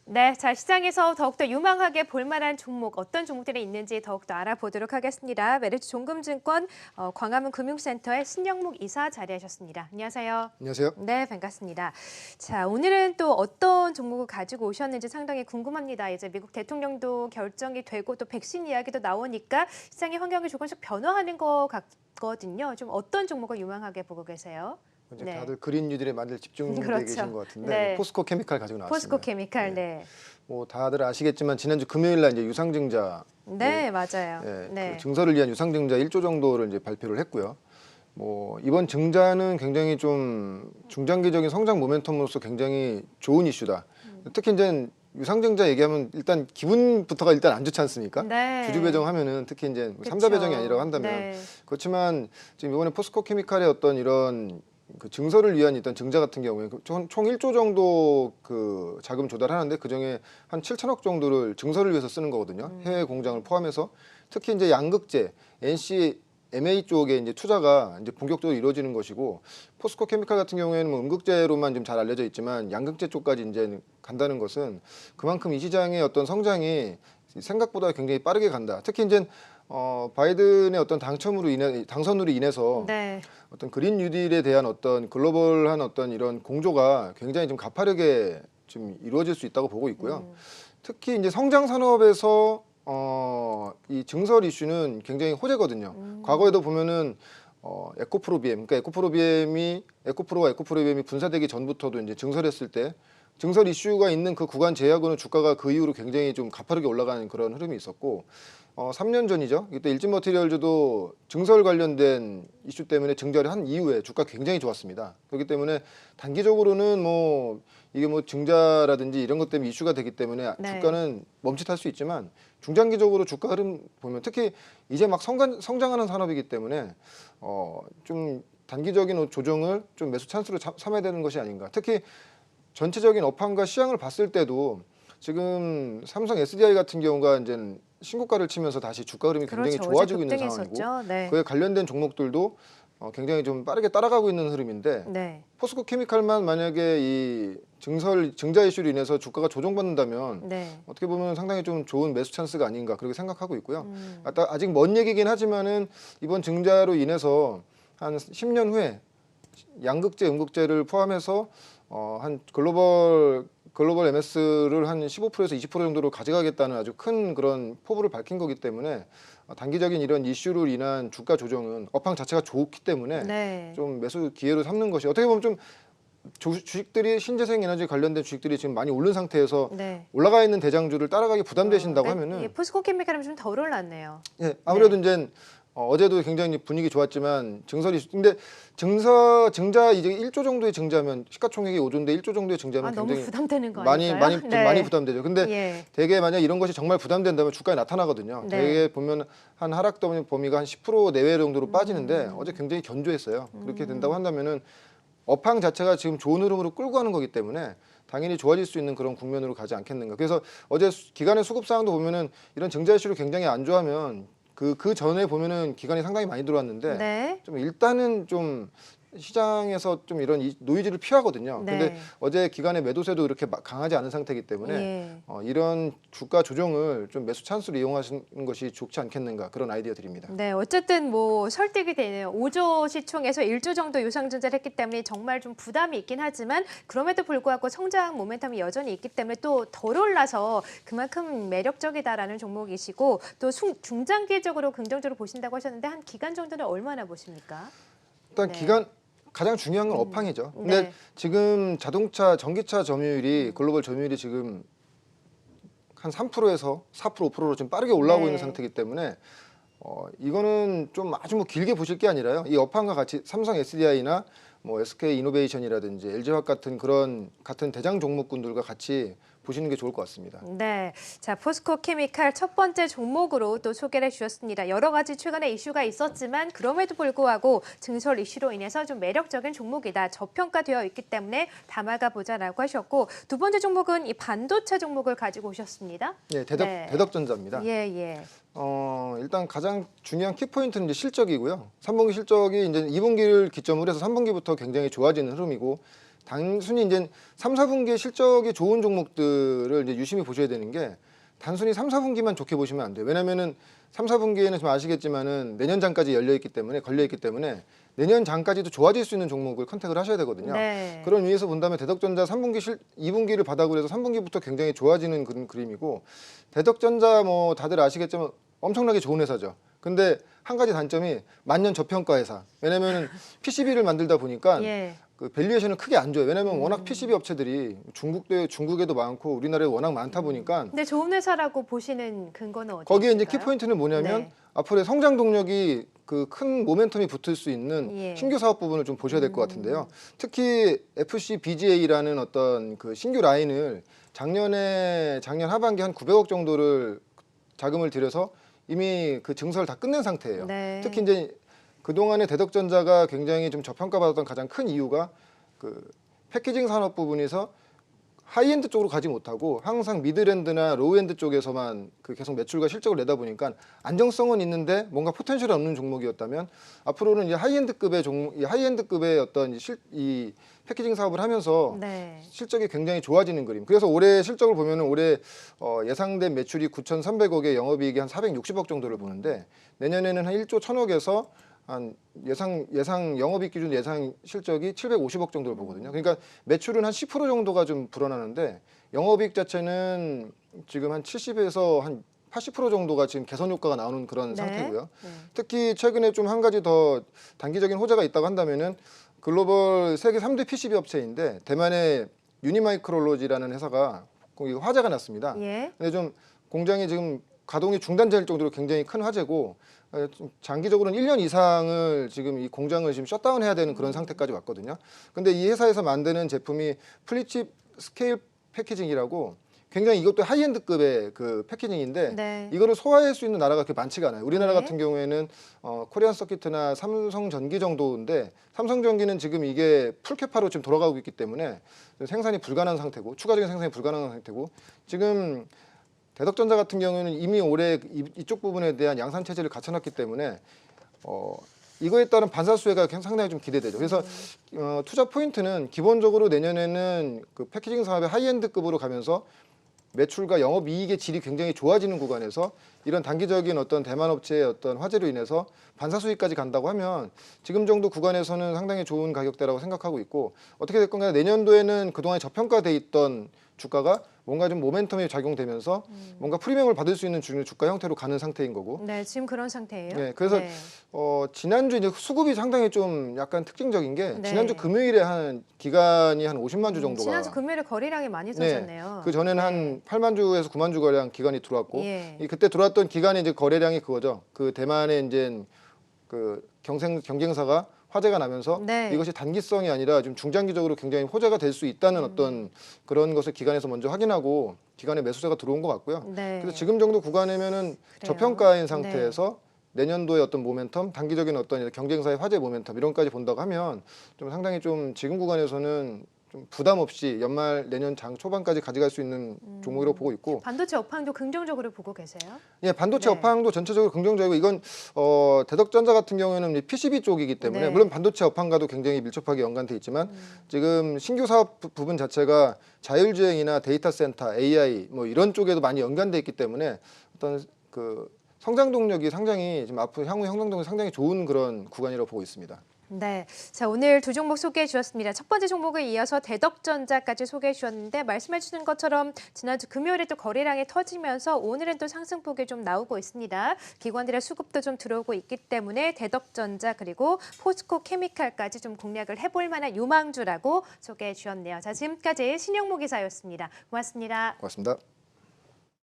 네, 자 시장에서 더욱더 유망하게 볼만한 종목 어떤 종목들이 있는지 더욱더 알아보도록 하겠습니다. 메리츠 종금증권 광화문 금융센터의 신영묵 이사 자리하셨습니다. 안녕하세요. 안녕하세요. 네, 반갑습니다. 자, 오늘은 또 어떤 종목을 가지고 오셨는지 상당히 궁금합니다. 이제 미국 대통령도 결정이 되고 또 백신 이야기도 나오니까 시장의 환경이 조금씩 변화하는 것 같거든요. 좀 어떤 종목을 유망하게 보고 계세요? 이제 네. 다들 그린 뉴딜에 많이 집중되어 그렇죠. 계신 것 같은데 네. 포스코 케미칼 가지고 나왔습니다. 포스코 케미칼, 네. 뭐 다들 아시겠지만 지난주 금요일 날 이제 유상증자 네, 맞아요. 네, 네. 그 증설을 위한 유상증자 1조 정도를 이제 발표를 했고요. 뭐 이번 증자는 굉장히 좀 중장기적인 성장 모멘텀으로서 굉장히 좋은 이슈다. 특히 이제 유상증자 얘기하면 일단 기분부터가 일단 안 좋지 않습니까? 네. 주주 배정하면은 특히 이제 그쵸. 3자 배정이 아니라고 한다면 네. 그렇지만 지금 이번에 포스코 케미칼의 어떤 이런 그 증설을 위한 일단 증자 같은 경우에 총 1조 정도 그 자금 조달하는데 그 중에 한 7천억 정도를 증설을 위해서 쓰는 거거든요. 해외 공장을 포함해서 특히 이제 양극재, NC MA 쪽에 이제 투자가 이제 본격적으로 이루어지는 것이고 포스코 케미칼 같은 경우에는 뭐 음극재로만 좀 잘 알려져 있지만 양극재 쪽까지 이제 간다는 것은 그만큼 이 시장의 어떤 성장이 생각보다 굉장히 빠르게 간다. 특히 이제 바이든의 어떤 당선으로 인해서 네. 어떤 그린 뉴딜에 대한 어떤 글로벌한 어떤 이런 공조가 굉장히 좀 가파르게 좀 이루어질 수 있다고 보고 있고요. 특히 이제 성장 산업에서 이 증설 이슈는 굉장히 호재거든요. 과거에도 보면은 에코프로비엠, 그러니까 에코프로와 에코프로비엠이 분사되기 전부터도 이제 증설했을 때 증설 이슈가 있는 그 구간 제약으로는 주가가 그 이후로 굉장히 좀 가파르게 올라가는 그런 흐름이 있었고 3년 전이죠. 이때 일진머티리얼즈도 증설 관련된 이슈 때문에 증자를 한 이후에 주가 굉장히 좋았습니다. 그렇기 때문에 단기적으로는 뭐 이게 뭐 증자라든지 이런 것 때문에 이슈가 되기 때문에 네. 주가는 멈칫할 수 있지만 중장기적으로 주가 흐름 보면 특히 이제 막 성장하는 산업이기 때문에 좀 단기적인 조정을 좀 매수 찬스로 삼아야 되는 것이 아닌가. 특히 전체적인 업황과 시향을 봤을 때도 지금 삼성 SDI 같은 경우가 이제 신고가를 치면서 다시 주가 흐름이 굉장히 그렇죠. 좋아지고 어제 있는 급등했었죠. 상황이고 네. 그에 관련된 종목들도 굉장히 좀 빠르게 따라가고 있는 흐름인데 네. 포스코 케미칼만 만약에 이 증자 이슈로 인해서 주가가 조정받는다면 네. 어떻게 보면 상당히 좀 좋은 매수 찬스가 아닌가 그렇게 생각하고 있고요. 아직 먼 얘기긴 하지만은 이번 증자로 인해서 한 10년 후에 양극재, 음극재를 포함해서 한 글로벌 MS를 한 15%에서 20% 정도로 가져가겠다는 아주 큰 그런 포부를 밝힌 거기 때문에 단기적인 이런 이슈로 인한 주가 조정은 업황 자체가 좋기 때문에 네. 좀 매수 기회로 삼는 것이 어떻게 보면 좀 주식들이 신재생 에너지 관련된 주식들이 지금 많이 오른 상태에서 네. 올라가 있는 대장주를 따라가기 부담되신다고 그러니까 하면은 이 포스코 케미칼은 좀 덜 올랐네요. 예, 아무래도 네. 이제 어제도 굉장히 분위기 좋았지만 근데 증자 이제 1조 정도의 증자면 시가총액이 5조인데 1조 정도의 증자면 너무 굉장히 부담되는 거 많이 아닐까요? 좀 네. 많이 부담되죠. 근데 예. 대개 만약 이런 것이 정말 부담된다면 주가에 나타나거든요. 네. 대개 보면 한 하락 범위가 한 10% 내외 정도로 빠지는데 어제 굉장히 견조했어요. 그렇게 된다고 한다면은 업황 자체가 지금 좋은 흐름으로 끌고 가는 거기 때문에 당연히 좋아질 수 있는 그런 국면으로 가지 않겠는가. 그래서 어제 기관의 수급 사항도 보면은 이런 증자 이슈를 굉장히 안 좋아하면 그 전에 보면은 기관이 상당히 많이 들어왔는데 네. 좀 일단은 좀 시장에서 좀 이런 노이즈를 피하거든요. 네. 근데 어제 기관의 매도세도 그렇게 강하지 않은 상태이기 때문에 예. 이런 주가 조정을 좀 매수 찬스로 이용하시는 것이 좋지 않겠는가 그런 아이디어 드립니다. 네, 어쨌든 뭐 설득이 되네요. 5조 시총에서 1조 정도 유상증자를 했기 때문에 정말 좀 부담이 있긴 하지만 그럼에도 불구하고 성장 모멘텀이 여전히 있기 때문에 또 덜 올라서 그만큼 매력적이다라는 종목이시고 또 중장기적으로 긍정적으로 보신다고 하셨는데 한 기간 정도는 얼마나 보십니까? 일단 네. 가장 중요한 건 업황이죠. 근데 네. 지금 전기차 점유율이 글로벌 점유율이 지금 한 3%에서 4%, 5%로 좀 빠르게 올라오고 네. 있는 상태이기 때문에 이거는 좀 아주 뭐 길게 보실 게 아니라요. 이 업황과 같이 삼성 SDI나 뭐 SK 이노베이션이라든지 LG화학 같은 대장 종목군들과 같이 보시는 게 좋을 것 같습니다. 네, 자 포스코 케미칼 첫 번째 종목으로 또 소개를 해주셨습니다. 여러 가지 최근에 이슈가 있었지만 그럼에도 불구하고 증설 이슈로 인해서 좀 매력적인 종목이다. 저평가되어 있기 때문에 담아가 보자라고 하셨고 두 번째 종목은 이 반도체 종목을 가지고 오셨습니다. 예, 네. 대덕전자입니다. 예, 예. 일단 가장 중요한 키포인트는 이제 실적이고요. 3분기 실적이 이제 2분기를 기점으로 해서 3분기부터 굉장히 좋아지는 흐름이고 단순히 이제 3, 4분기에 실적이 좋은 종목들을 이제 유심히 보셔야 되는 게 단순히 3, 4분기만 좋게 보시면 안 돼요. 왜냐면은 3, 4분기에는 좀 아시겠지만은 내년 장까지 걸려 있기 때문에 내년 장까지도 좋아질 수 있는 종목을 컨택을 하셔야 되거든요. 네. 그런 의미에서 본다면 대덕전자 2분기를 바닥으로 해서 3분기부터 굉장히 좋아지는 그런 그림이고, 대덕전자 뭐 다들 아시겠지만 엄청나게 좋은 회사죠. 근데 한 가지 단점이 만년 저평가 회사. 왜냐면은 PCB를 만들다 보니까 예. 그 밸류에이션은 크게 안 줘요. 왜냐면 워낙 PCB 업체들이 중국에도 많고 우리나라에 워낙 많다 보니까 근데 좋은 회사라고 보시는 근거는 어디 거기에 이제 있을까요? 키포인트는 뭐냐면 네. 앞으로의 성장 동력이 그 큰 모멘텀이 붙을 수 있는 예. 신규 사업 부분을 좀 보셔야 될 것 같은데요. 특히 FC BGA라는 어떤 그 신규 라인을 작년 하반기 한 900억 정도를 자금을 들여서 이미 그 증설을 다 끝낸 상태예요. 네. 특히 이제 그동안에 대덕전자가 굉장히 좀 저평가받았던 가장 큰 이유가 그 패키징 산업 부분에서 하이엔드 쪽으로 가지 못하고 항상 미드엔드나 로우엔드 쪽에서만 그 계속 매출과 실적을 내다 보니까 안정성은 있는데 뭔가 포텐셜이 없는 종목이었다면, 앞으로는 이제 하이엔드급의 어떤 이 패키징 사업을 하면서 네. 실적이 굉장히 좋아지는 그림. 그래서 올해 실적을 보면은 올해 예상된 매출이 9,300억에 영업이익이 한 460억 정도를 보는데, 내년에는 한 1조 1,000억에서 한 예상 영업이익 기준 예상 실적이 750억 정도를 보거든요. 그러니까 매출은 한 10% 정도가 좀 불어나는데 영업이익 자체는 지금 한 70에서 한 80% 정도가 지금 개선 효과가 나오는 그런 네. 상태고요. 네. 특히 최근에 좀 한 가지 더 단기적인 호재가 있다고 한다면은 글로벌 세계 3대 PCB 업체인데 대만의 유니마이크로로지라는 회사가 거기 화재가 났습니다. 예. 근데 좀 공장이 지금 가동이 중단될 정도로 굉장히 큰 화재고, 좀 장기적으로는 1년 이상을 지금 이 공장을 지금 셧다운해야 되는 그런 상태까지 왔거든요. 근데 이 회사에서 만드는 제품이 플립칩 스케일 패키징이라고 굉장히 이것도 하이엔드급의 그 패키징인데 네. 이거를 소화할 수 있는 나라가 그렇게 많지가 않아요. 우리나라 네. 같은 경우에는 코리안 서킷이나 삼성전기 정도인데, 삼성전기는 지금 이게 풀캐파로 지금 돌아가고 있기 때문에 생산이 불가능한 상태고, 추가적인 생산이 불가능한 상태고, 지금 대덕전자 같은 경우는 이미 올해 이쪽 부분에 대한 양산 체제를 갖춰놨기 때문에 이거에 따른 반사 수혜가 상당히 좀 기대되죠. 그래서 투자 포인트는 기본적으로 내년에는 그 패키징 사업의 하이엔드급으로 가면서 매출과 영업이익의 질이 굉장히 좋아지는 구간에서 이런 단기적인 어떤 대만 업체의 어떤 화재로 인해서 반사 수익까지 간다고 하면 지금 정도 구간에서는 상당히 좋은 가격대라고 생각하고 있고, 어떻게 될 건가, 내년도에는 그동안 저평가돼 있던 주가가 뭔가 좀 모멘텀이 작용되면서 뭔가 프리미엄을 받을 수 있는 주가 형태로 가는 상태인 거고. 네, 지금 그런 상태예요. 네, 그래서 네. 지난주 이제 수급이 상당히 좀 약간 특징적인 게 네. 지난주 금요일에 한 기간이 한 50만 주 정도가 지난주 금요일에 거래량이 많이 서졌네요. 그 전에는 한 8만 주에서 9만 주 거래량 기간이 들어왔고, 예. 그때 들어왔던 기간에 이제 거래량이 그거죠. 그 대만의 이제 그 경쟁사가 화재가 나면서 네. 이것이 단기성이 아니라 좀 중장기적으로 굉장히 호재가 될 수 있다는 어떤 그런 것을 기관에서 먼저 확인하고 기관에 매수세가 들어온 것 같고요. 네. 그래서 지금 정도 구간이면은 저평가인 상태에서 내년도의 어떤 모멘텀, 단기적인 어떤 경쟁사의 화재 모멘텀 이런까지 본다고 하면 좀 상당히 좀 지금 구간에서는 좀 부담 없이 연말 내년 장 초반까지 가져갈 수 있는 종목이라고 보고 있고, 반도체 업황도 긍정적으로 보고 계세요? 예, 반도체 네. 업황도 전체적으로 긍정적이고, 이건 대덕전자 같은 경우에는 PCB 쪽이기 때문에 네. 물론 반도체 업황과도 굉장히 밀접하게 연관돼 있지만 지금 신규 사업 부분 자체가 자율주행이나 데이터 센터, AI 뭐 이런 쪽에도 많이 연관돼 있기 때문에 어떤 그 성장 동력이 상당히 지금 앞으로 향후 성장 동력이 상당히 좋은 그런 구간이라고 보고 있습니다. 네, 자 오늘 두 종목 소개해 주셨습니다. 첫 번째 종목에 이어서 대덕전자까지 소개해 주셨는데 말씀해 주신 것처럼 지난주 금요일에 또 거래량이 터지면서 오늘은 또 상승폭이 좀 나오고 있습니다. 기관들의 수급도 좀 들어오고 있기 때문에 대덕전자 그리고 포스코 케미칼까지 좀 공략을 해볼 만한 유망주라고 소개해 주셨네요. 자 지금까지 신영무 기사였습니다. 고맙습니다. 고맙습니다.